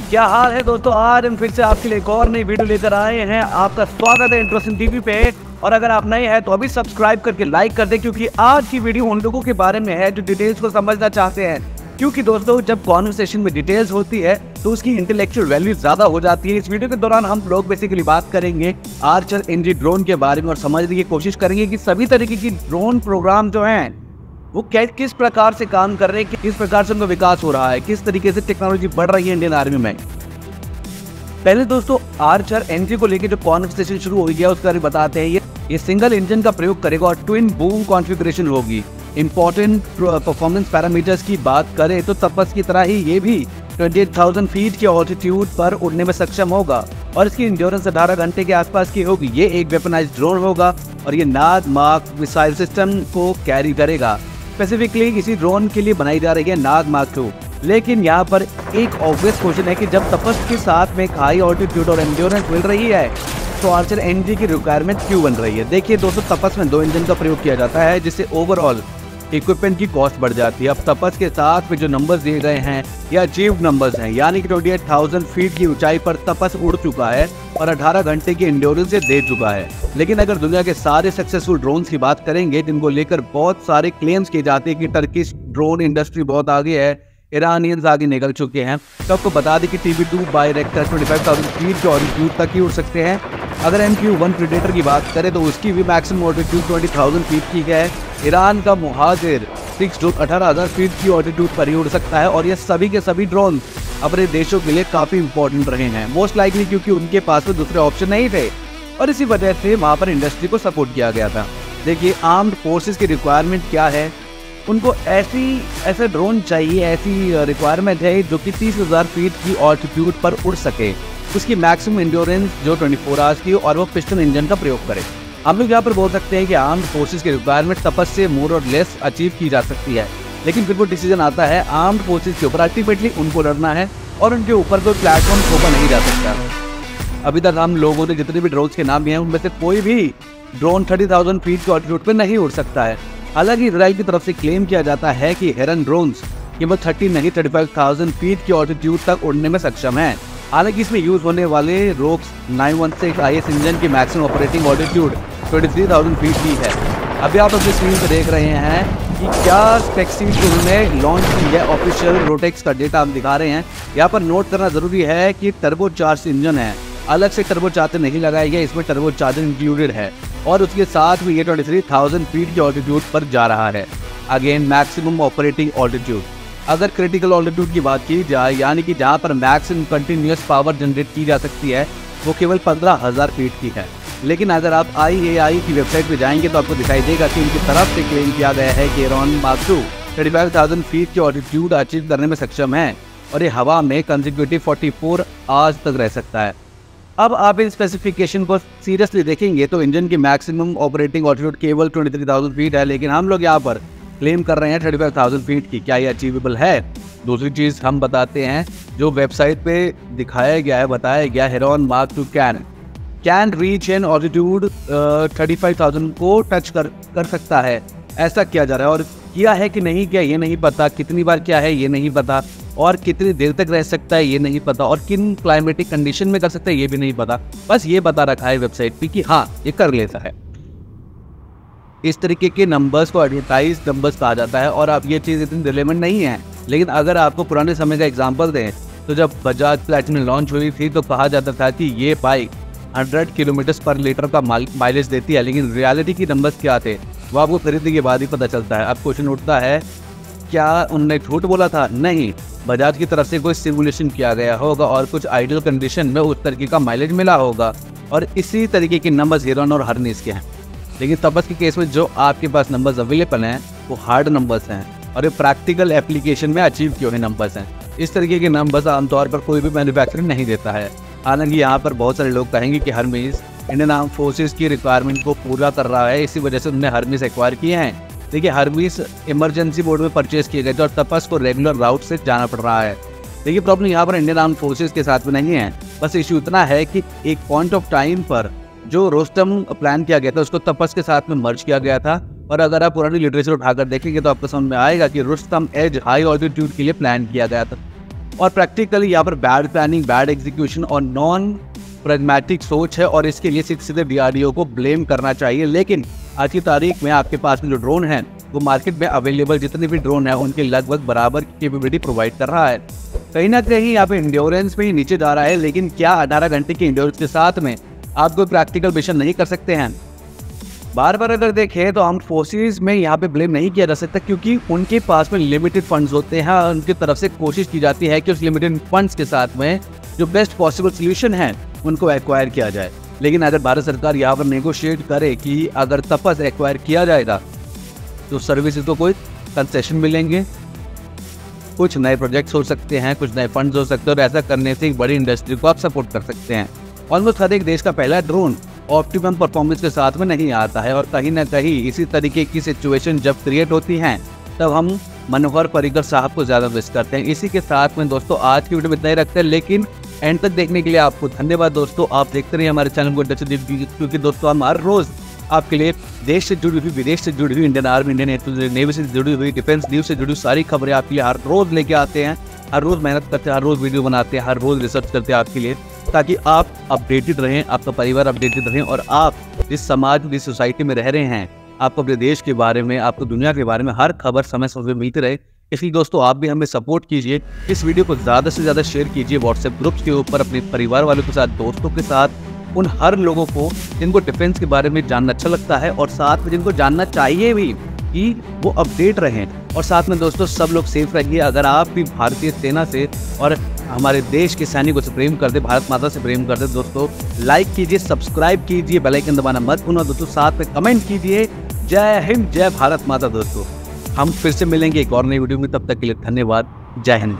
क्या हाल है दोस्तों। आज हम फिर से आपके लिए एक और नई वीडियो लेकर आए हैं। आपका स्वागत है इंट्रोसिंग टीवी पे। और अगर आप नए हैं तो अभी सब्सक्राइब करके लाइक कर दें, क्योंकि आज की वीडियो उन लोगों के बारे में है जो डिटेल्स को समझना चाहते हैं। क्योंकि दोस्तों जब कॉन्वर्सेशन में डिटेल्स होती है तो उसकी इंटेलेक्चुअल वैल्यू ज्यादा हो जाती है। इस वीडियो के दौरान हम लोग बेसिकली बात करेंगे आर्चर एनजी ड्रोन के बारे में और समझने की कोशिश करेंगे कि सभी तरीके की ड्रोन प्रोग्राम जो हैं वो किस प्रकार से काम कर रहे हैं, किस प्रकार से उनका विकास हो रहा है, किस तरीके से टेक्नोलॉजी बढ़ रही है इंडियन आर्मी में। पहले दोस्तों आर्चर एनजी को लेकर जो कॉन्वर्सेशन शुरू हो गया उसके बारे में बताते हैं। ये सिंगल इंजन का प्रयोग करेगा और ट्विन बूम कॉन्फ़िगरेशन होगी। इंपॉर्टेंट परफॉर्मेंस पैरामीटर्स की बात करें तो तपस की तरह ही ये भी 28,000 फीट के ऑल्टीट्यूड पर उड़ने में सक्षम होगा और इसकी इंड्योरेंस 18 घंटे के आसपास की होगी। ये एक वेपनाइज्ड ड्रोन होगा और ये नाग मार्क मिसाइल सिस्टम को कैरी करेगा। स्पेसिफिकली इसी ड्रोन के लिए बनाई जा रही है नाग मार्क 2। लेकिन यहाँ पर एक ऑब्वियस क्वेश्चन है कि जब तपस के साथ में हाई ऑल्टीट्यूड और एंड्योरेंस मिल रही है तो आर्चर एनजी की रिक्वायरमेंट क्यों बन रही है। देखिए दोस्तों, तपस में 2 इंजन का प्रयोग किया जाता है जिससे ओवरऑल इक्विपमेंट की कॉस्ट बढ़ जाती है। अब तपस के साथ में जो नंबर्स दिए गए हैं या अचीव्ड नंबर्स हैं, यानी कि 28,000 फीट की ऊंचाई पर तपस उड़ चुका है और 18 घंटे की एंड्योरेंस से दे चुका है। लेकिन अगर दुनिया के सारे सक्सेसफुल ड्रोन्स की बात करेंगे जिनको लेकर बहुत सारे क्लेम्स किए जाते हैं कि टर्किश ड्रोन इंडस्ट्री बहुत आगे है, ईरानियंस आगे निकल चुके हैं, तो आपको बता दें कि TB2 बायरेक्टर 25,000 फीट के ऑल्टीट्यूड तक ही उड़ सकते हैं। अगर MQ-1 प्रेडेटर की बात करें तो उसकी भी मैक्सिमम ऑल्टीट्यूड 20,000 फीट की है। ईरान का मुहाजिर 18,000 फीट की ऑल्टीट्यूड पर ही उड़ सकता है और ये सभी के सभी ड्रोन अपने देशों के लिए काफ़ी इंपॉर्टेंट रहे हैं, मोस्ट लाइकली क्योंकि उनके पास में दूसरे ऑप्शन नहीं थे और इसी वजह से वहाँ पर इंडस्ट्री को सपोर्ट किया गया था। देखिए आर्म्ड फोर्सेस की रिक्वायरमेंट क्या है, उनको ऐसे ड्रोन चाहिए, ऐसी रिक्वायरमेंट है जो कि 30,000 फीट की ऑल्टीट्यूड पर उड़ सके, उसकी मैक्सिमम एंड्योरेंस जो 24 आवर्स की और वो पिस्टन इंजन का प्रयोग करे। हम लोग यहाँ पर बोल सकते हैं कि आर्म्ड फोर्सेस की रिक्वायरमेंट तपस से मोर और लेस अचीव की जा सकती है। लेकिन फिर वो डिसीजन आता है आर्म्ड फोर्सेस के ऊपर, अल्टीमेटली उनको लड़ना है और उनके ऊपर कोई प्लेटफॉर्म थोपा नहीं जा सकता। अभी तक हम लोगों ने जितने भी ड्रोन्स के नाम लिए हैं उनमें से कोई भी ड्रोन 30,000 फीट की ऑल्टीट्यूड पर नहीं उड़ सकता है। हालांकि इजराइल की तरफ से क्लेम किया जाता है कि हेरन ड्रोन्स केवल 30 नहीं 35,000 फीट की ऑल्टीट्यूड तक उड़ने में सक्षम हैं। हालांकि इसमें यूज होने वाले रोप्स 916 IS इंजन की मैक्सिमम ऑपरेटिंग ऑल्टीट्यूड 23,000 फीट की है। अभी आप अपनी स्क्रीन पर देख रहे हैं कि क्या स्पेक्सीट उन्होंने लॉन्च की है। ऑफिशियल रोटेक्स का डेटा हम दिखा रहे हैं। यहाँ पर नोट करना जरूरी है कि टर्बो चार्ज इंजन है, अलग से टर्बो चार्जर नहीं लगाया गया, इसमें टर्बो चार्जर इंक्लूडेड है और उसके साथ में ये 23,000 फीट की ऑल्टीट्यूड पर जा रहा है। Again maximum operating altitude. अगर क्रिटिकल ऑल्टीट्यूड की बात की जाए, यानी कि जहाँ पर मैक्सिमम कंटिन्यूस पावर जनरेट की जा सकती है, वो केवल 15,000 फीट की है। लेकिन अगर आप IAI की वेबसाइट पर जाएंगे तो आपको दिखाई देगा कि उनकी तरफ से क्लेम किया गया है कि एरॉन मार्क 2 35,000 फीट की ऑल्टीट्यूड अचीव करने में सक्षम है और ये हवा में कंसेक्यूटिव 44 आवर्स तक रह सकता है। अब आप इन स्पेसिफिकेशन को सीरियसली देखेंगे तो इंजन की मैक्सिमम ऑपरेटिंग ऑल्टीट्यूड केवल 23,000 फीट है, लेकिन हम लोग यहाँ पर क्लेम कर रहे हैं 35,000 फीट की। क्या ये अचीवेबल है? दूसरी चीज़ हम बताते हैं जो वेबसाइट पे दिखाया गया है, बताया गया, heron mark 2 can reach N altitude 35,000 को टच कर सकता है। ऐसा किया जा रहा है और किया है कि नहीं किया ये नहीं पता, कितनी बार क्या है ये नहीं पता और कितनी देर तक रह सकता है ये नहीं पता और किन क्लाइमेटिक कंडीशन में कर सकता है ये भी नहीं पता। बस ये बता रखा है वेबसाइट पे कि हाँ ये कर लेता है। इस तरीके के नंबर्स को एडवर्टाइज नंबर्स कहा जाता है और अब ये चीज़ इतनी रिलेवेंट नहीं है। लेकिन अगर आपको पुराने समय का एग्जांपल दें तो जब बजाज प्लैटिनम लॉन्च हुई थी तो कहा जाता था कि ये बाइक 100 किलोमीटर पर लीटर का माइलेज देती है, लेकिन रियलिटी की नंबर्स क्या थे वो आपको खरीदने के बाद ही पता चलता है। अब क्वेश्चन उठता है क्या उन्होंने झूठ बोला था? नहीं, बजाज की तरफ से कोई सिमुलेशन किया गया होगा और कुछ आइडियल कंडीशन में उस तरीके का माइलेज मिला होगा और इसी तरीके के नंबर्स हेरॉन और हर्निस के हैं। लेकिन तपस के केस में जो आपके पास नंबर्स अवेलेबल हैं वो हार्ड नंबर्स हैं और ये प्रैक्टिकल एप्लीकेशन में अचीव किए हुए नंबर्स हैं। इस तरीके के नंबर्स आमतौर पर कोई भी मैन्युफैक्चरर नहीं देता है। हालांकि यहाँ पर बहुत सारे लोग कहेंगे कि हर्मीज इंडियन आर्म फोर्सेस की रिक्वायरमेंट को पूरा कर रहा है, इसी वजह से उन्होंने हर्मीज एक्वायर किए हैं। देखिए हर्मीज इमरजेंसी मोड में परचेज किए गए थे और तपस को रेगुलर राउट से जाना पड़ रहा है। देखिए प्रॉब्लम यहाँ पर इंडियन आर्म फोर्सेस के साथ में नहीं है, बस इशू इतना है कि एक पॉइंट ऑफ टाइम पर जो रोस्टम प्लान किया गया था उसको तपस के साथ में मर्ज किया गया था और अगर आप पुरानी लिटरेचर उठाकर देखेंगे तो आपको समझ में आएगा कि रुस्तम एज हाई ऑल्टीट्यूड के लिए प्लान किया गया था। और प्रैक्टिकली यहाँ पर बैड प्लानिंग, बैड एग्जीक्यूशन और नॉन प्रैग्मेटिक सोच है और इसके लिए सीधे DRDO को ब्लेम करना चाहिए। लेकिन आज की तारीख में आपके पास में जो ड्रोन है वो मार्केट में अवेलेबल जितने भी ड्रोन है उनके लगभग बराबर कैपेबिलिटी प्रोवाइड कर रहा है। कहीं ना कहीं यहाँ पे इंड्योरेंस में ही नीचे जा रहा है, लेकिन क्या 18 घंटे की इंड्योरेंस के साथ में आप कोई प्रैक्टिकल मिशन नहीं कर सकते हैं? बार बार अगर देखें तो आर्म्ड फोर्सेस में यहाँ पे ब्लेम नहीं किया जा सकता, क्योंकि उनके पास में लिमिटेड फंड्स होते हैं और उनकी तरफ से कोशिश की जाती है कि उस लिमिटेड फंड्स के साथ में जो बेस्ट पॉसिबल सोल्यूशन है उनको एक्वायर किया जाए। लेकिन अगर भारत सरकार यहाँ पर नेगोशिएट करे कि अगर तपस एक्वायर किया जाएगा तो सर्विसेज को कोई कंसेशन मिलेंगे, कुछ नए प्रोजेक्ट्स हो सकते हैं, कुछ नए फंड्स हो सकते हैं और ऐसा करने से एक बड़ी इंडस्ट्री को आप सपोर्ट कर सकते हैं। ऑलमोस्ट हर एक देश का पहला ड्रोन ऑप्टिमम परफॉर्मेंस के साथ में नहीं आता है और कहीं ना कहीं इसी तरीके की सिचुएशन जब क्रिएट होती हैं तब हम मनोहर पर्रिकर साहब को ज़्यादा मिस करते हैं। इसी के साथ में दोस्तों आज की वीडियो में इतना ही रखते हैं, लेकिन एंड तक देखने के लिए आपको धन्यवाद दोस्तों। आप देखते रहिए हमारे चैनल को, क्योंकि दोस्तों हम हर रोज़ आपके लिए देश से जुड़ी हुई, विदेश से जुड़ी हुई, इंडियन आर्मी, इंडियन नेवी से जुड़ी हुई, डिफेंस न्यूज़ से जुड़ी हुई सारी खबरें आपके लिए हर रोज़ लेके आते हैं। हर रोज़ मेहनत करते हैं, हर रोज़ वीडियो बनाते हैं, हर रोज़ रिसर्च करते हैं आपके लिए, ताकि आप अपडेटेड रहें, आपका परिवार अपडेटेड रहें और आप जिस समाज, जिस सोसाइटी में रह रहे हैं, आपको अपने देश के बारे में, आपको दुनिया के बारे में हर खबर समय समय मिलती रहे। इसलिए दोस्तों आप भी हमें सपोर्ट कीजिए, इस वीडियो को ज़्यादा से ज़्यादा शेयर कीजिए व्हाट्सएप ग्रुप्स के ऊपर, अपने परिवार वालों के साथ, दोस्तों के साथ, उन हर लोगों को जिनको डिफेंस के बारे में जानना अच्छा लगता है और साथ में जिनको जानना चाहिए भी कि वो अपडेट रहें। और साथ में दोस्तों सब लोग सेफ रहिए। अगर आप भी भारतीय सेना से और हमारे देश के सैनिकों से प्रेम करते, भारत माता से प्रेम करते दोस्तों, लाइक कीजिए, सब्सक्राइब कीजिए, बेल आइकन दबाना मत भूलना दोस्तों, साथ में कमेंट कीजिए। जय हिंद, जय भारत माता दोस्तों। हम फिर से मिलेंगे एक और नई वीडियो में, तब तक के लिए धन्यवाद। जय हिंद।